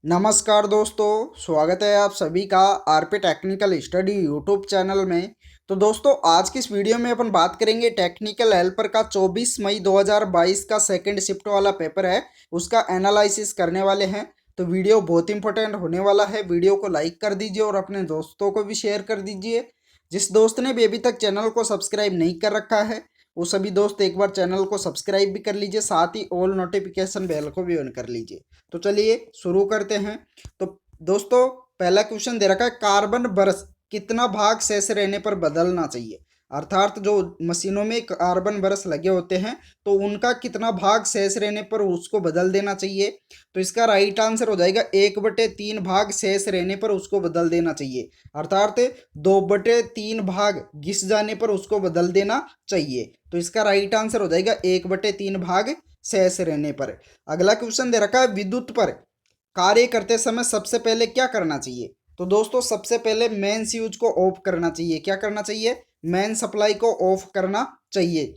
नमस्कार दोस्तों, स्वागत है आप सभी का RP technical study YouTube channel में। तो दोस्तों, आज की इस वीडियो में अपन बात करेंगे टेक्निकल हेल्पर का 24 मई 2022 का सेकंड शिफ्ट वाला पेपर है, उसका एनालिसिस करने वाले हैं। तो वीडियो बहुत इंपॉर्टेंट होने वाला है। वीडियो को लाइक कर दीजिए और अपने दोस्तों को भी शेयर कर दीजिए। जिस दोस्त ने भी अभी तक चैनल को सब्सक्राइब नहीं कर रखा है, वो सभी दोस्त एक बार चैनल को सब्सक्राइब भी कर लीजिए, साथ ही ऑल नोटिफिकेशन बेल को भी ऑन कर लीजिए। तो चलिए शुरू करते हैं। तो दोस्तों, पहला क्वेश्चन दे रखा है, कार्बन बरस कितना भाग शेष रहने पर बदलना चाहिए। अर्थात जो मशीनों में कार्बन बरस लगे होते हैं, तो उनका कितना भाग शेष रहने पर उसको बदल देना चाहिए। तो इसका राइट आंसर हो जाएगा 1/3 भाग शेष रहने पर उसको बदल देना चाहिए। अर्थात 2/3 भाग घिस जाने पर उसको बदल देना चाहिए। तो इसका राइट आंसर हो जाएगा 1/3 भाग शेष रहने पर। अगला क्वेश्चन दे रखा है, विद्युत पर कार्य करते समय सबसे पहले क्या करना चाहिए। तो दोस्तों, सबसे पहले मेन स्विच को ऑफ करना चाहिए। क्या करना चाहिए? मेन सप्लाई को ऑफ करना चाहिए।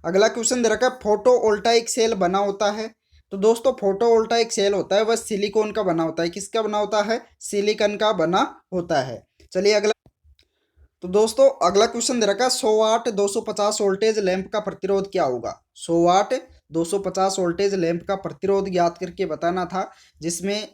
अगला क्वेश्चन दे रखा है, फोटोवोल्टाइक सेल बना होता है। तो दोस्तों, फोटोवोल्टाइक सेल होता है वह सिलिकॉन का बना होता है। किसका बना होता है? सिलिकॉन का बना होता है। चलिए अगला। तो दोस्तों, अगला क्वेश्चन दे रखा है, 100 वाट 250 वोल्टेज लैंप का प्रतिरोध क्या होगा। 100 वाट 250 वोल्टेज लैंप का प्रतिरोध ज्ञात करके बताना था, जिसमें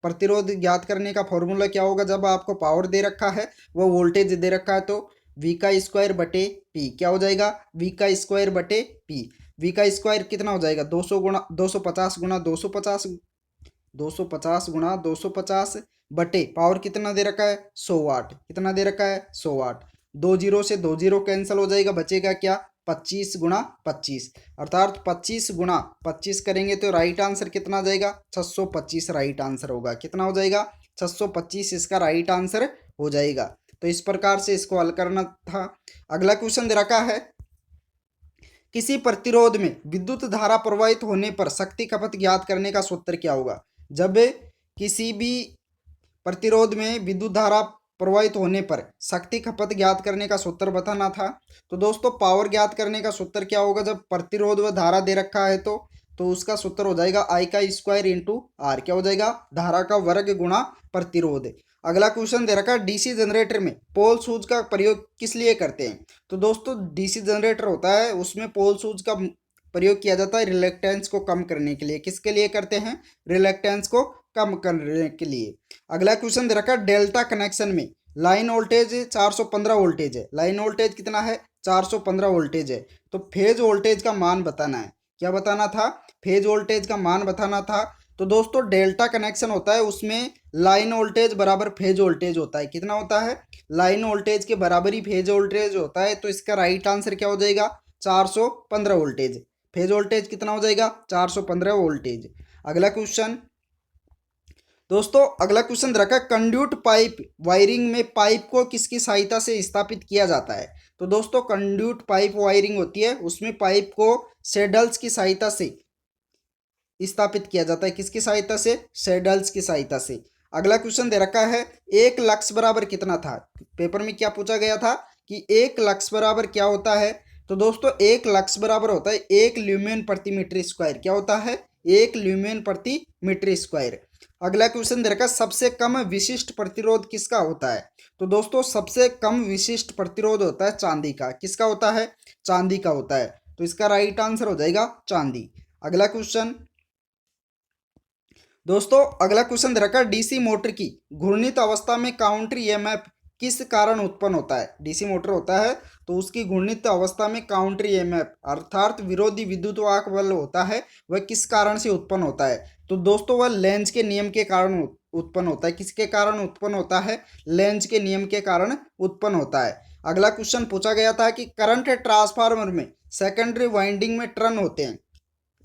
प्रतिरोध ज्ञात करने का फॉर्मूला क्या होगा। जब आपको पावर दे रखा है, वो वोल्टेज दे रखा है, तो वी का स्क्वायर बटे पी क्या हो जाएगा? वी का स्क्वायर बटे पी। वी का स्क्वायर कितना हो जाएगा? 200 गुणा 250 गुणा 250, 250 गुणा 250 बटे पावर कितना दे रखा है? 100 वाट। कितना दे रखा है? 100 वाट। दो जीरो से दो जीरो कैंसिल हो जाएगा, बचेगा क्या? 25 गुणा 25। अर्थात 25 गुणा 25 करेंगे तो राइट आंसर कितना आ जाएगा? 625 राइट आंसर होगा। कितना हो जाएगा? 625 इसका राइट आंसर हो जाएगा। तो इस प्रकार से इसको हल करना था। अगला क्वेश्चन दे रखा है, किसी प्रतिरोध में विद्युत धारा प्रवाहित होने पर शक्ति खपत ज्ञात करने का सूत्र क्या होगा। जब किसी भी प्रतिरोध में विद्युत धारा प्रवाहित होने पर शक्ति खपत ज्ञात करने का सूत्र बताना था। तो दोस्तों, पावर ज्ञात करने का सूत्र क्या होगा? जब प्रतिरोध व धारा दे रखा है तो उसका सूत्र हो जाएगा आई का स्क्वायर इंटू आर। क्या हो जाएगा? धारा का वर्ग गुणा प्रतिरोध। अगला क्वेश्चन दे रखा है, डीसी जनरेटर में पोल शूज का प्रयोग किस लिए करते हैं। तो दोस्तों, डीसी जनरेटर होता है, उसमें पोल शूज का प्रयोग किया जाता है रिलेक्टेंस को कम करने के लिए। किसके लिए करते हैं? रिलेक्टेंस को कम करने के लिए। अगला क्वेश्चन दे रखा है, डेल्टा कनेक्शन में लाइन वोल्टेज 415 वोल्टेज है। लाइन वोल्टेज कितना है? 415 वोल्टेज है। तो फेज वोल्टेज का मान बताना है। क्या बताना था? फेज वोल्टेज का मान बताना था। तो दोस्तों, डेल्टा कनेक्शन होता है, उसमें लाइन वोल्टेज बराबर फेज वोल्टेज होता है। कितना होता है? लाइन वोल्टेज के बराबर ही फेज वोल्टेज होता है। तो इसका राइट आंसर क्या हो जाएगा? 415 वोल्टेज। फेज वोल्टेज कितना हो जाएगा? 415 वोल्टेज। अगला क्वेश्चन दोस्तों, अगला क्वेश्चन रखा, कंड्यूट पाइप वायरिंग में पाइप को किसकी सहायता से स्थापित किया जाता है। तो दोस्तों, कंड्यूट पाइप वायरिंग होती है, उसमें पाइप को सेडल्स की सहायता से स्थापित किया जाता है। किसकी सहायता से? सेडल्स की सहायता से। अगला क्वेश्चन दे रखा है, एक लक्स बराबर कितना था। पेपर में क्या पूछा गया था कि एक लक्स बराबर क्या होता है। तो दोस्तों, एक लक्स बराबर होता है 1 ल्यूमेन प्रति मीटर स्क्वायर। क्या होता है? 1 ल्यूमेन प्रति मीटर स्क्वायर। अगला क्वेश्चन दे रखा है, सबसे कम विशिष्ट प्रतिरोध किसका होता है। तो दोस्तों, सबसे कम विशिष्ट प्रतिरोध होता है चांदी का। किसका होता है? चांदी का होता है। तो इसका राइट आंसर हो जाएगा चांदी। अगला क्वेश्चन दोस्तों, अगला क्वेश्चन दे रखा है, डीसी मोटर की घूर्णित अवस्था में काउंटर ईएमएफ किस कारण उत्पन्न होता है। डीसी मोटर होता है, तो उसकी घूर्णित अवस्था में काउंटर ईएमएफ अर्थात विरोधी विद्युत वाहक बल होता है, वह किस कारण से उत्पन्न होता है। तो दोस्तों, वह लेंज के नियम के कारण उत्पन्न होता है। किसके कारण उत्पन्न होता है? लेंज के नियम के कारण उत्पन्न होता है। अगला क्वेश्चन पूछा गया था कि करंट ट्रांसफार्मर में सेकेंडरी वाइंडिंग में टर्न होते हैं।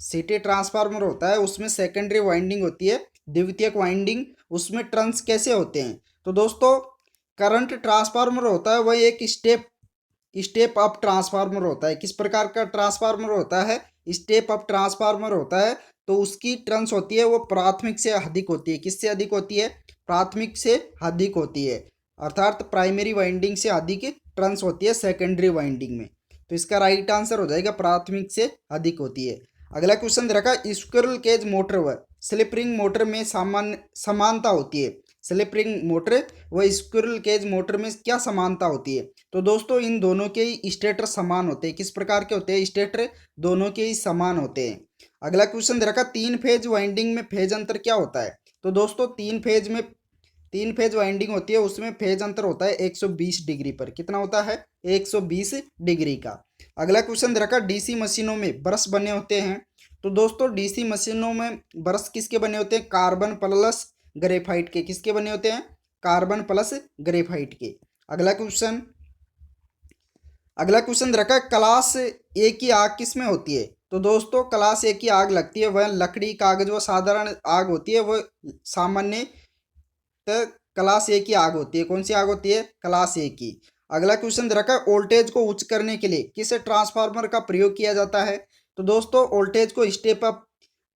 सिटी ट्रांसफार्मर होता है, उसमें सेकेंडरी वाइंडिंग होती है, द्वितीयक वाइंडिंग, उसमें टर्न्स कैसे होते हैं। तो दोस्तों, करंट ट्रांसफार्मर होता है वह एक स्टेप स्टेप अप ट्रांसफार्मर होता है। किस प्रकार का ट्रांसफार्मर होता है? स्टेप अप ट्रांसफार्मर होता है। तो उसकी टर्न्स होती है वो प्राथमिक से अधिक होती है। किससे अधिक होती है? प्राथमिक से अधिक होती है। अर्थात प्राइमरी वाइंडिंग से अधिक टर्न्स होती है सेकेंडरी वाइंडिंग में। तो इसका राइट आंसर हो जाएगा प्राथमिक से अधिक होती है। अगला क्वेश्चन दे रखा, स्क्विरल केज मोटर व स्लिप रिंग मोटर में समानता होती है? स्लिप रिंग मोटर व स्क्विरल केज मोटर में क्या समानता होती है? तो दोस्तों इन दोनों के ही स्टेटर समान होते हैं। किस प्रकार के होते हैं स्टेटर? दोनों के ही समान होते हैं। अगला क्वेश्चन दे रखा, तीन फेज वाइंडिंग में फेज अंतर क्या होता है? तो दोस्तों तीन फेज वाइंडिंग होती है, उसमें फेज अंतर होता है 120 डिग्री पर। कितना होता है? 120 डिग्री का। अगला क्वेश्चन दे रखा, डीसी मशीनों में ब्रश बने होते हैं। तो दोस्तों डीसी मशीनों में ब्रश किसके बने होते हैं? कार्बन प्लस ग्रेफाइट के। किसके बने होते हैं? कार्बन प्लस ग्रेफाइट के। अगला क्वेश्चन दे रखा है, क्लास ए की आग किस में होती है? तो दोस्तों क्लास ए की आग लगती है वह लकड़ी कागज व साधारण आग होती है, वह सामान्य क्लास ए की आग होती है। कौन सी आग होती है? क्लास ए की। अगला क्वेश्चन दे रखा है, वोल्टेज को उच्च करने के लिए किस ट्रांसफार्मर का प्रयोग किया जाता है? तो दोस्तों वोल्टेज को स्टेप अप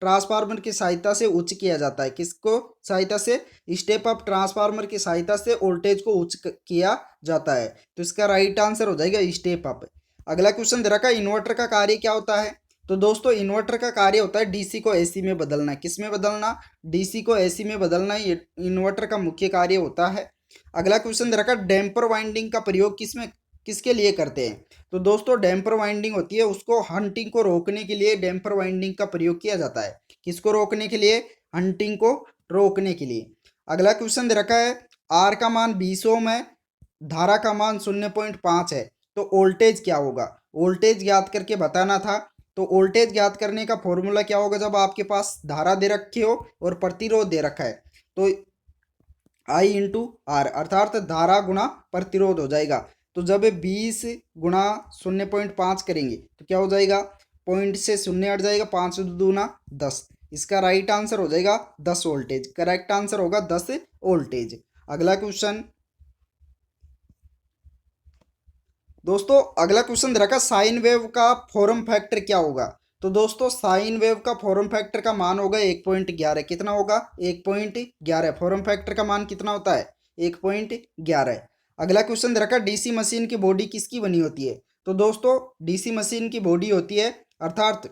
ट्रांसफार्मर की सहायता से उच्च किया जाता है। किसको सहायता से? स्टेप अप ट्रांसफार्मर की सहायता से वोल्टेज को उच्च किया जाता है। तो इसका राइट आंसर हो जाएगा स्टेप अप। अगला क्वेश्चन दे रखा है, इन्वर्टर का कार्य क्या होता है? तो दोस्तों इन्वर्टर का कार्य होता है डीसी को एसी में बदलना। किस में बदलना? डीसी को एसी में बदलना, ये इन्वर्टर का मुख्य कार्य होता है। अगला क्वेश्चन दे रखा है, डैम्पर वाइंडिंग का प्रयोग किसके लिए करते हैं? तो दोस्तों डैम्पर वाइंडिंग होती है, उसको हंटिंग को रोकने के लिए डैम्पर वाइंडिंग का प्रयोग किया जाता है। किसको रोकने के लिए? हंटिंग को रोकने के लिए। अगला क्वेश्चन दे रखा है, आर का मान 20 ओम है, धारा का मान 0.5 है, तो वोल्टेज क्या होगा? वोल्टेज ज्ञात करके बताना था। तो वोल्टेज ज्ञात करने का फॉर्मूला क्या होगा? जब आपके पास धारा दे रखी हो और प्रतिरोध दे रखा है तो I इंटू आर, अर्थात धारा गुणा प्रतिरोध हो जाएगा। तो जब 20 गुणा 0.5 करेंगे तो क्या हो जाएगा? पॉइंट से शून्य हट जाएगा, 5 दूना 10। इसका राइट आंसर हो जाएगा 10 वोल्टेज। करेक्ट आंसर होगा 10 वोल्टेज। अगला क्वेश्चन दोस्तों अगला क्वेश्चन दे रखा, साइन वेव का फॉर्म फैक्टर क्या होगा? तो दोस्तों साइन वेव का फॉर्म फैक्टर का मान होगा 1.11। कितना होगा? 1.11। फॉर्म फैक्टर का मान कितना होता है? 1.11। अगला क्वेश्चन दे रखा, डीसी मशीन की बॉडी किसकी बनी होती है? तो दोस्तों डीसी मशीन की बॉडी होती है, अर्थात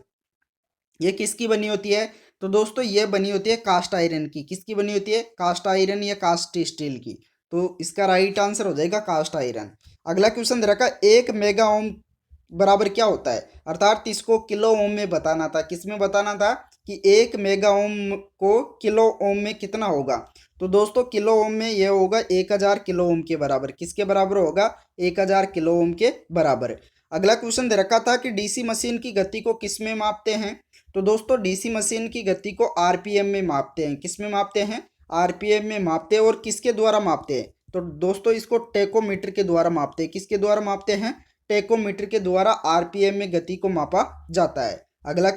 ये किसकी बनी होती है? तो दोस्तों ये बनी होती है कास्ट आयरन की। किसकी बनी होती है? कास्ट आयरन या कास्ट स्टील की। तो इसका राइट आंसर हो जाएगा कास्ट आयरन। अगला क्वेश्चन दे रखा, 1 मेगा ओम बराबर क्या होता है? अर्थात इसको किलो ओम में बताना था। किस में बताना था? कि 1 मेगा ओम को किलो ओम में कितना होगा? तो दोस्तों किलो ओम में यह होगा 1000 किलो ओम के बराबर। किसके बराबर होगा? 1000 किलो ओम के बराबर। अगला क्वेश्चन दे रखा था कि डीसी मशीन की गति को किस में मापते हैं? तो दोस्तों डीसी मशीन की गति को आरपीएम में मापते हैं। किस में मापते हैं? आरपीएम में मापते हैं। और किसके द्वारा मापते हैं? तो दोस्तों इसको टेकोमीटर के द्वारा मापते हैं। किसके द्वारा मापते हैं? टेकोमीटर के द्वारा आरपीएम में गति को मापा जाता है। अगला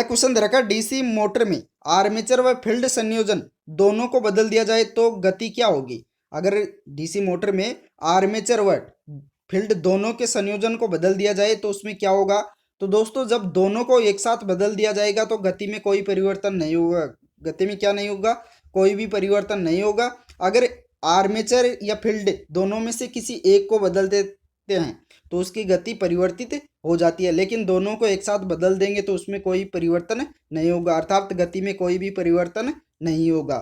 क्वेश्चन दे रखा, डीसी मोटर में आर्मेचर व फील्ड संयोजन दोनों को बदल दिया जाए तो गति क्या होगी? अगर डीसी मोटर में आर्मेचर व फील्ड दोनों के संयोजन को बदल दिया जाए तो उसमें क्या होगा? तो दोस्तों जब दोनों को एक साथ बदल दिया जाएगा तो गति में कोई परिवर्तन नहीं होगा। गति में क्या नहीं होगा? कोई भी परिवर्तन नहीं होगा। अगर आर्मेचर या फील्ड दोनों में से किसी एक को बदल देते हैं तो उसकी गति परिवर्तित हो जाती है, लेकिन दोनों को एक साथ बदल देंगे तो उसमें कोई परिवर्तन नहीं होगा, अर्थात गति में कोई भी परिवर्तन नहीं होगा।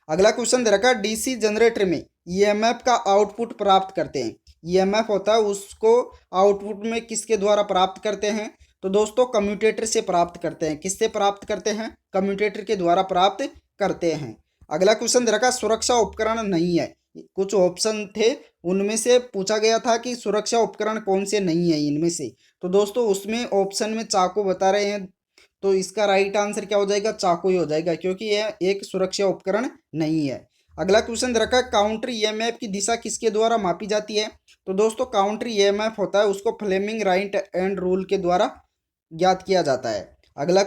अगला क्वेश्चन दे रखा, डीसी जनरेटर में ईएमएफ का आउटपुट प्राप्त करते हैं। ईएमएफ होता है, उसको आउटपुट में किसके द्वारा प्राप्त करते हैं? तो दोस्तों कम्यूटेटर से प्राप्त करते हैं। किससे प्राप्त करते हैं? कम्यूटेटर के द्वारा प्राप्त करते हैं। अगला क्वेश्चन दे रखा, सुरक्षा उपकरण नहीं है। कुछ ऑप्शन थे, उनमें से पूछा गया था कि सुरक्षा उपकरण कौन से नहीं है इनमें से। तो दोस्तों उसमें ऑप्शन में चाकू बता रहे हैं, तो इसका राइट आंसर क्या हो जाएगा? चाकू ही हो जाएगा, क्योंकि यह एक सुरक्षा उपकरण नहीं है। अगला क्वेश्चन रखा, काउंटर ईएमएफ की दिशा किसके द्वारा मापी जाती है? तो दोस्तों काउंटर ईएमएफ होता है, उसको फ्लेमिंग राइट एंड रूल के द्वारा ज्ञात किया जाता है। अगला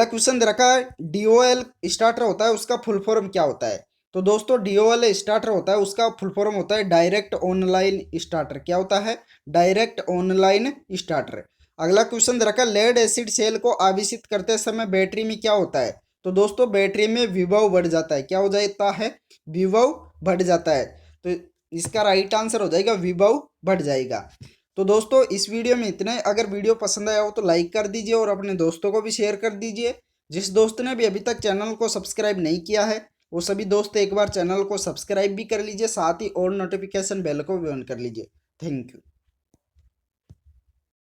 क्वेश्चन दे रखा है, डीओएल स्टार्टर होता है, उसका फुल फॉर्म क्या होता है? तो दोस्तों डीओएल स्टार्टर होता है, उसका फुल फॉर्म होता है डायरेक्ट ऑनलाइन स्टार्टर। क्या होता है? Direct online starter. अगला क्वेश्चन दे रखा है, लेड एसिड सेल को आवेशित करते समय बैटरी में क्या होता है? तो दोस्तों बैटरी में विभव बढ़ जाता है। क्या हो जाता है? विभव बढ़ जाता है। तो इसका राइट आंसर हो जाएगा विभव बढ़ जाएगा। तो दोस्तों इस वीडियो में इतना ही। अगर वीडियो पसंद आया हो तो लाइक कर दीजिए और अपने दोस्तों को भी शेयर कर दीजिए। जिस दोस्त ने भी अभी तक चैनल को सब्सक्राइब नहीं किया है वो सभी दोस्त एक बार चैनल को सब्सक्राइब भी कर लीजिए, साथ ही और नोटिफिकेशन बेल को भी ऑन कर लीजिए। Thank you.